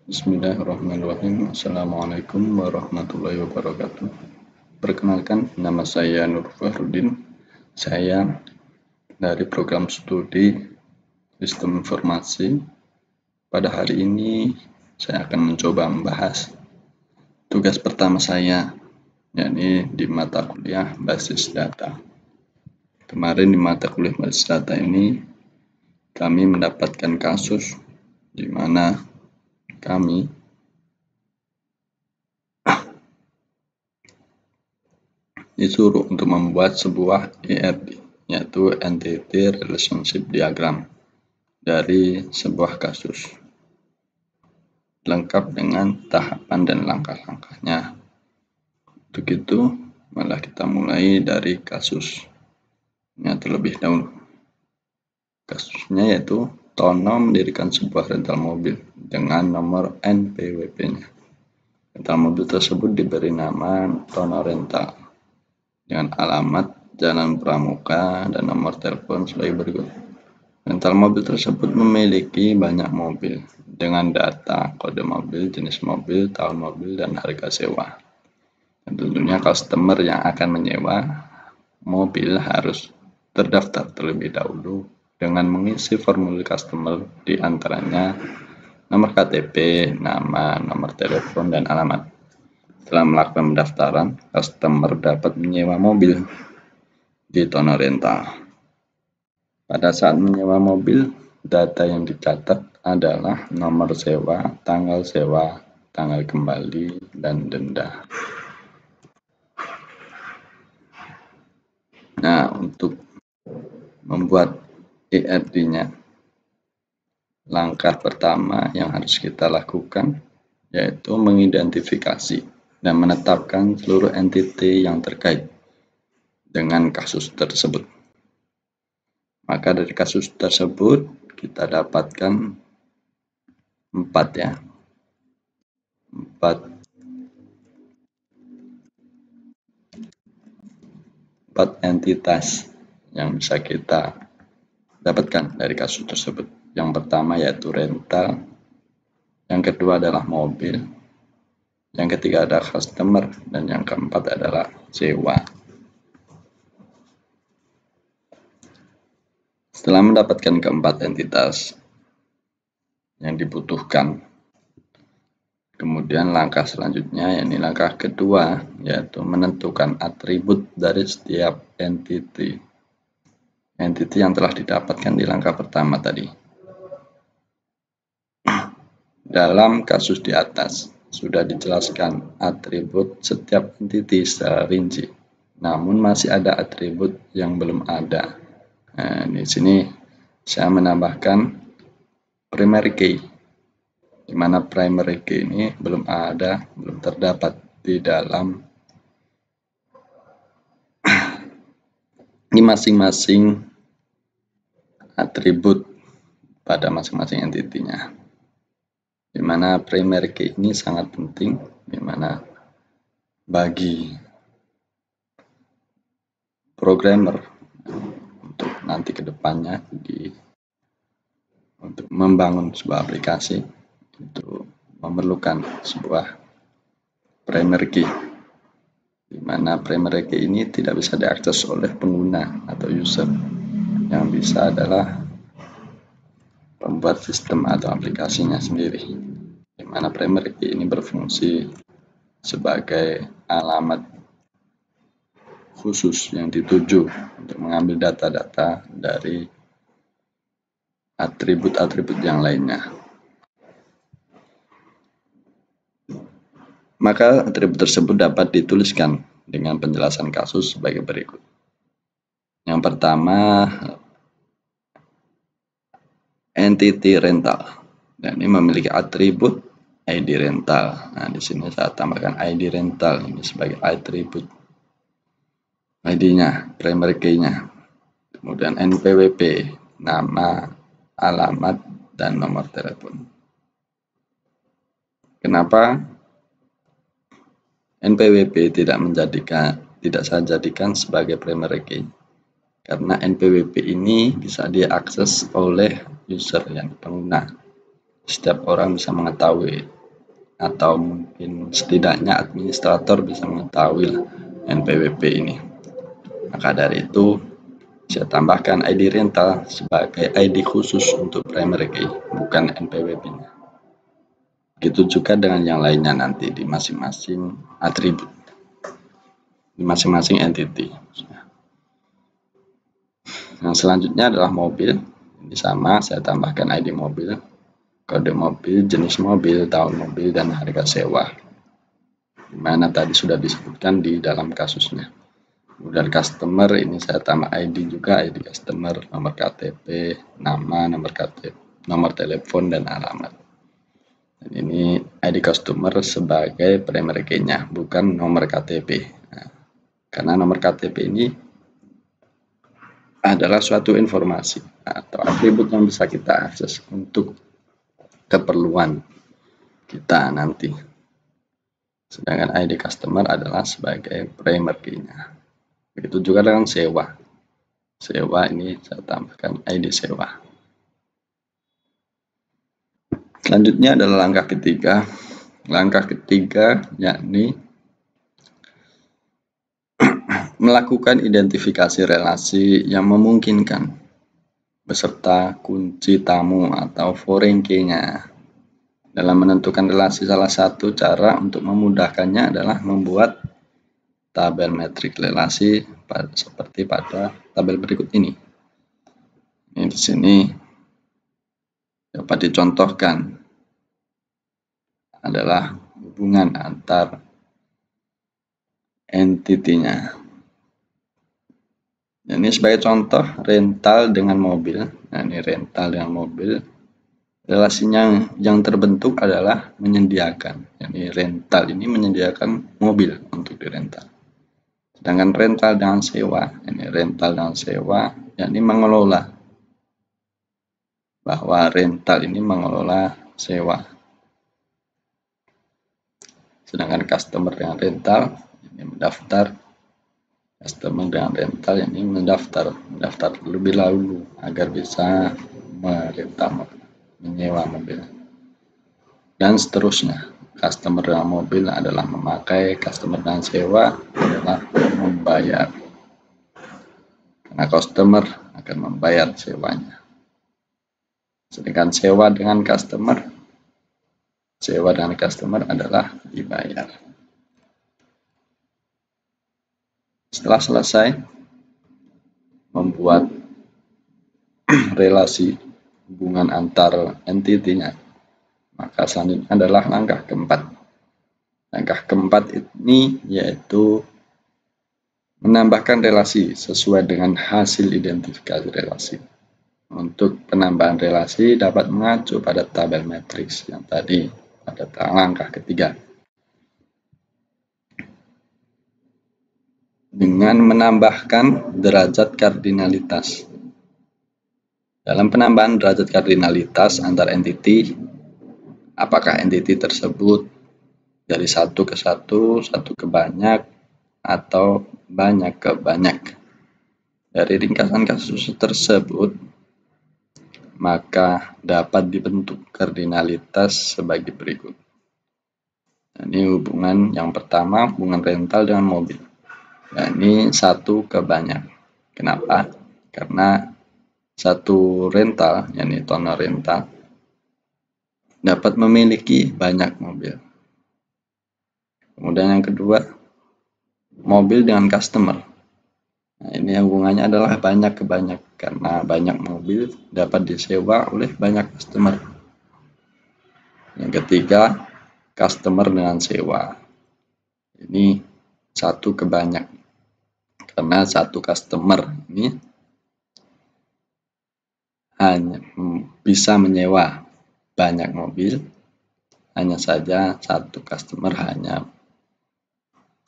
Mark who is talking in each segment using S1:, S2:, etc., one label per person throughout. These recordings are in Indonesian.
S1: Bismillahirrahmanirrahim. Assalamualaikum warahmatullahi wabarakatuh. Perkenalkan, nama saya Nur Fahrudin. Saya dari program studi Sistem Informasi. Pada hari ini saya akan mencoba membahas tugas pertama saya, yakni di mata kuliah basis data. Kemarin di mata kuliah basis data ini kami mendapatkan kasus di mana kami disuruh untuk membuat sebuah ERD, yaitu Entity Relationship Diagram, dari sebuah kasus, lengkap dengan tahapan dan langkah-langkahnya. Untuk itu, malah kita mulai dari kasusnya terlebih dahulu. Kasusnya yaitu Tono mendirikan sebuah rental mobil dengan nomor NPWP-nya. Rental mobil tersebut diberi nama Tono Rental dengan alamat Jalan Pramuka dan nomor telepon sebagai berikut. Rental mobil tersebut memiliki banyak mobil dengan data, kode mobil, jenis mobil, tahun mobil, dan harga sewa. Dan tentunya customer yang akan menyewa mobil harus terdaftar terlebih dahulu dengan mengisi formulir customer, di antaranya nomor KTP, nama, nomor telepon, dan alamat. Setelah melakukan pendaftaran, customer dapat menyewa mobil di Tono Rental. Pada saat menyewa mobil, data yang dicatat adalah nomor sewa, tanggal kembali, dan denda. Nah, untuk membuat ERD-nya, langkah pertama yang harus kita lakukan yaitu mengidentifikasi dan menetapkan seluruh entiti yang terkait dengan kasus tersebut. Maka dari kasus tersebut kita dapatkan empat entitas yang bisa kita dapatkan dari kasus tersebut. Yang pertama yaitu rental, yang kedua adalah mobil, yang ketiga adalah customer, dan yang keempat adalah sewa. Setelah mendapatkan keempat entitas yang dibutuhkan, kemudian langkah selanjutnya, yakni langkah kedua, yaitu menentukan atribut dari setiap entiti yang telah didapatkan di langkah pertama tadi. Dalam kasus di atas sudah dijelaskan atribut setiap entiti secara rinci, namun masih ada atribut yang belum ada. Nah, di sini saya menambahkan primary key, di mana primary key ini belum terdapat di dalam masing-masing atribut pada masing-masing entitinya. Di mana primary key ini sangat penting, di mana bagi programmer untuk nanti kedepannya untuk membangun sebuah aplikasi itu memerlukan sebuah primary key, di mana primary key ini tidak bisa diakses oleh pengguna atau user. Yang bisa adalah pembuat sistem atau aplikasinya sendiri, di mana primary key ini berfungsi sebagai alamat khusus yang dituju untuk mengambil data-data dari atribut-atribut yang lainnya. Maka atribut tersebut dapat dituliskan dengan penjelasan kasus sebagai berikut. Yang pertama, entity rental, dan ini memiliki atribut ID rental. Nah, di sini saya tambahkan ID rental ini sebagai atribut ID-nya, primary key-nya. Kemudian NPWP, nama, alamat, dan nomor telepon. Kenapa NPWP tidak saya jadikan sebagai primary key? Karena NPWP ini bisa diakses oleh user, yang pengguna. Setiap orang bisa mengetahui atau mungkin setidaknya administrator bisa mengetahui NPWP ini. Maka dari itu saya tambahkan ID rental sebagai ID khusus untuk primary key, bukan NPWP-nya. Begitu juga dengan yang lainnya nanti di masing-masing atribut, di masing-masing entity. Yang selanjutnya adalah mobil. Ini sama, saya tambahkan ID mobil, kode mobil, jenis mobil, tahun mobil, dan harga sewa. Dimana tadi sudah disebutkan di dalam kasusnya. Kemudian customer, ini saya tambah ID juga, ID customer, nomor KTP, nama, nomor KTP, nomor telepon, dan alamat. Dan ini ID customer sebagai primary key-nya, bukan nomor KTP. Nah, karena nomor KTP ini adalah suatu informasi atau atribut yang bisa kita akses untuk keperluan kita nanti. Sedangkan ID customer adalah sebagai primary key-nya. Begitu juga dengan sewa. Sewa ini saya tambahkan ID sewa. Selanjutnya adalah langkah ketiga. Langkah ketiga yakni melakukan identifikasi relasi yang memungkinkan beserta kunci tamu atau foreign key-nya. Dalam menentukan relasi, salah satu cara untuk memudahkannya adalah membuat tabel metrik relasi seperti pada tabel berikut ini. Ini di sini dapat dicontohkan adalah hubungan antar entity-nya. Ini sebagai contoh rental dengan mobil. Nah, ini rental dengan mobil. Relasinya yang terbentuk adalah menyediakan. Jadi rental ini menyediakan mobil untuk dirental. Sedangkan rental dengan sewa, ini rental dengan sewa, yakni mengelola. Bahwa rental ini mengelola sewa. Sedangkan customer dengan rental, ini mendaftar. Customer dengan rental ini mendaftar terlebih dahulu agar bisa merental, menyewa mobil. Dan seterusnya. Customer dengan mobil adalah memakai, customer dengan sewa adalah membayar. Karena customer akan membayar sewanya. Sedangkan sewa dengan customer adalah dibayar. Setelah selesai membuat relasi hubungan antar entity-nya, maka selanjutnya adalah langkah keempat. Langkah keempat ini yaitu menambahkan relasi sesuai dengan hasil identifikasi relasi. Untuk penambahan relasi dapat mengacu pada tabel matriks yang tadi pada langkah ketiga. Dengan menambahkan derajat kardinalitas. Dalam penambahan derajat kardinalitas antar entity, apakah entity tersebut dari satu ke satu ke banyak, atau banyak ke banyak. Dari ringkasan kasus tersebut, maka dapat dibentuk kardinalitas sebagai berikut. Ini hubungan yang pertama, hubungan rental dengan mobil. Ini satu ke banyak. Kenapa? Karena satu rental, yakni toner rental, dapat memiliki banyak mobil. Kemudian yang kedua, mobil dengan customer. Nah, ini hubungannya adalah banyak ke banyak, karena banyak mobil dapat disewa oleh banyak customer. Yang ketiga, customer dengan sewa. Ini satu ke banyak, karena satu customer ini hanya bisa menyewa banyak mobil, hanya saja satu customer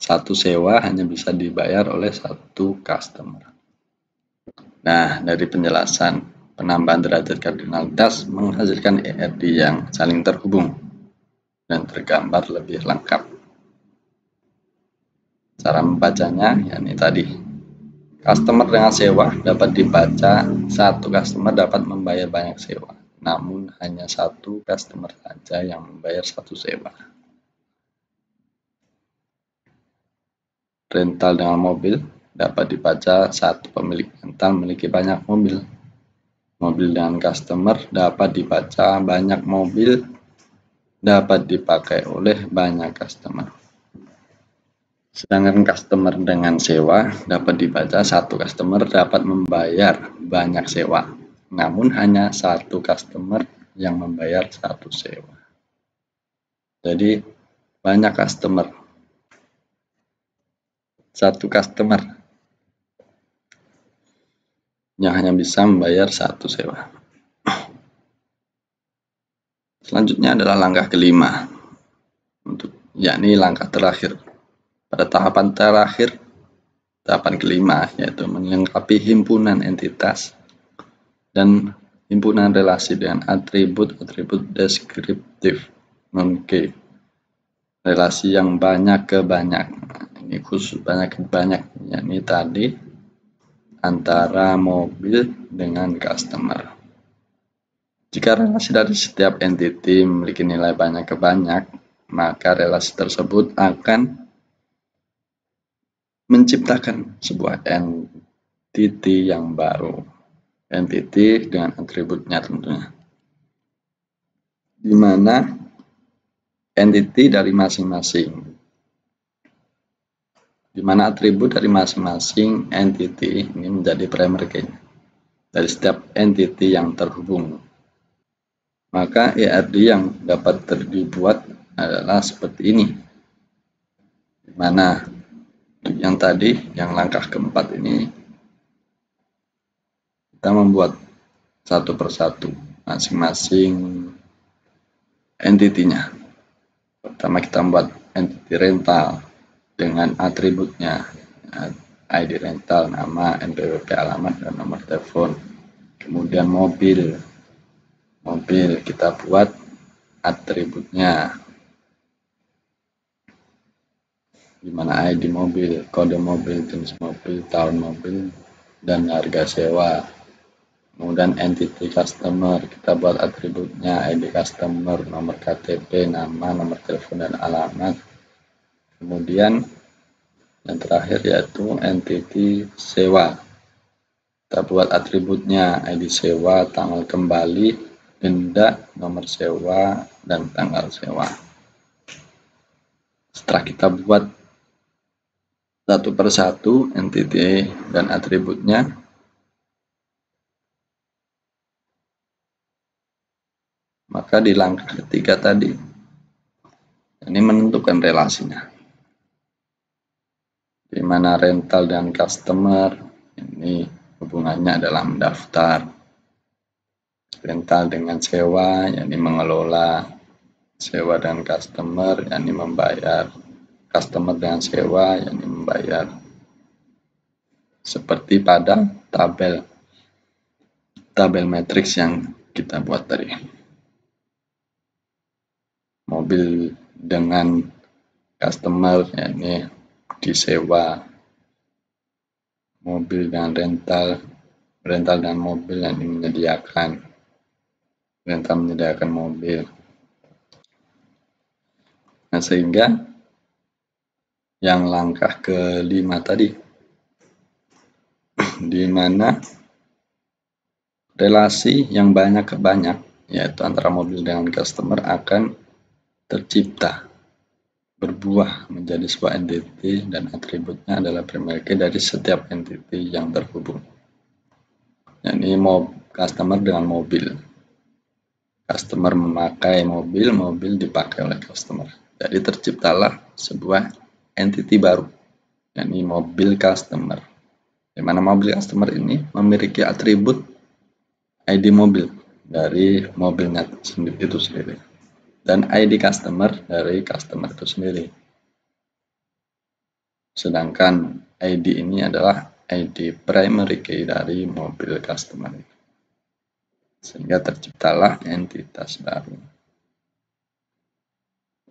S1: satu sewa hanya bisa dibayar oleh satu customer. Nah, dari penjelasan penambahan derajat kardinalitas menghasilkan ERD yang saling terhubung dan tergambar lebih lengkap. Cara membacanya, yakni tadi. Customer dengan sewa dapat dibaca, satu customer dapat membayar banyak sewa, namun hanya satu customer saja yang membayar satu sewa. rental dengan mobil dapat dibaca saat pemilik rental memiliki banyak mobil. Mobil dengan customer dapat dibaca banyak mobil dapat dipakai oleh banyak customer. Sedangkan customer dengan sewa dapat dibaca satu customer dapat membayar banyak sewa, namun hanya satu customer yang membayar satu sewa. Jadi banyak customer, satu customer yang hanya bisa membayar satu sewa. Selanjutnya adalah langkah kelima, yakni langkah terakhir. Pada tahapan terakhir, tahapan kelima, yaitu melengkapi himpunan entitas dan himpunan relasi dengan atribut-atribut deskriptif non-key. Relasi yang banyak ke banyak. Ini khusus banyak ke banyak, yakni tadi antara mobil dengan customer. Jika relasi dari setiap entity memiliki nilai banyak ke banyak, maka relasi tersebut akan menciptakan sebuah entity yang baru. Entity dengan atributnya tentunya. Di mana entity dari masing-masing. Di mana atribut dari masing-masing entity ini menjadi primary key dari setiap entity yang terhubung. Maka ERD yang dapat dibuat adalah seperti ini. Di mana yang tadi, yang langkah keempat ini, kita membuat satu persatu masing-masing entity-nya. Pertama kita membuat entity rental dengan atributnya, ID rental, nama, NPWP, alamat, dan nomor telepon. Kemudian mobil kita buat atributnya, dimana ID mobil, kode mobil, jenis mobil, tahun mobil, dan harga sewa. Kemudian entity customer, kita buat atributnya, ID customer, nomor KTP, nama, nomor telepon, dan alamat. Kemudian yang terakhir yaitu entity sewa, kita buat atributnya, ID sewa, tanggal kembali, denda, nomor sewa, dan tanggal sewa. Setelah kita buat satu persatu entity dan atributnya, maka di langkah ketiga tadi ini menentukan relasinya, di mana rental dan customer ini hubungannya adalah mendaftar, rental dengan sewa yakni mengelola, sewa dan customer yakni membayar, customer dengan sewa yakni membayar. Seperti pada tabel matriks yang kita buat tadi. Mobil dengan customer yakni disewa, mobil dengan rental dan mobil yang menyediakan, rental menyediakan mobil. Nah, sehingga yang langkah kelima tadi, di mana relasi yang banyak ke banyak, yaitu antara mobil dengan customer akan tercipta, berbuah menjadi sebuah entity dan atributnya adalah primary key dari setiap entity yang terhubung. Yakni customer dengan mobil. Customer memakai mobil, mobil dipakai oleh customer. Jadi terciptalah sebuah entity baru, yakni mobil customer. Di mana mobil customer ini memiliki atribut ID mobil dari mobilnya itu sendiri, dan ID customer dari customer itu sendiri. Sedangkan ID ini adalah ID primary key dari mobil customer. Sehingga terciptalah entitas baru.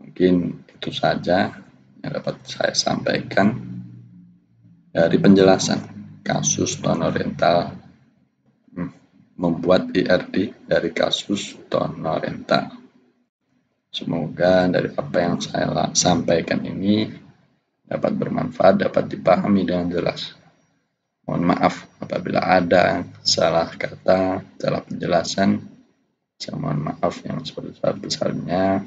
S1: Mungkin itu saja yang dapat saya sampaikan dari penjelasan kasus Tono Rental, membuat ERD dari kasus Tono Rental. Semoga dari apa yang saya sampaikan ini
S2: dapat bermanfaat, dapat dipahami dengan jelas. Mohon maaf apabila ada salah kata, salah penjelasan. Saya mohon maaf yang sebesar-besarnya.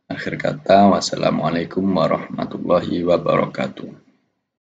S2: Akhir kata, wassalamualaikum warahmatullahi wabarakatuh.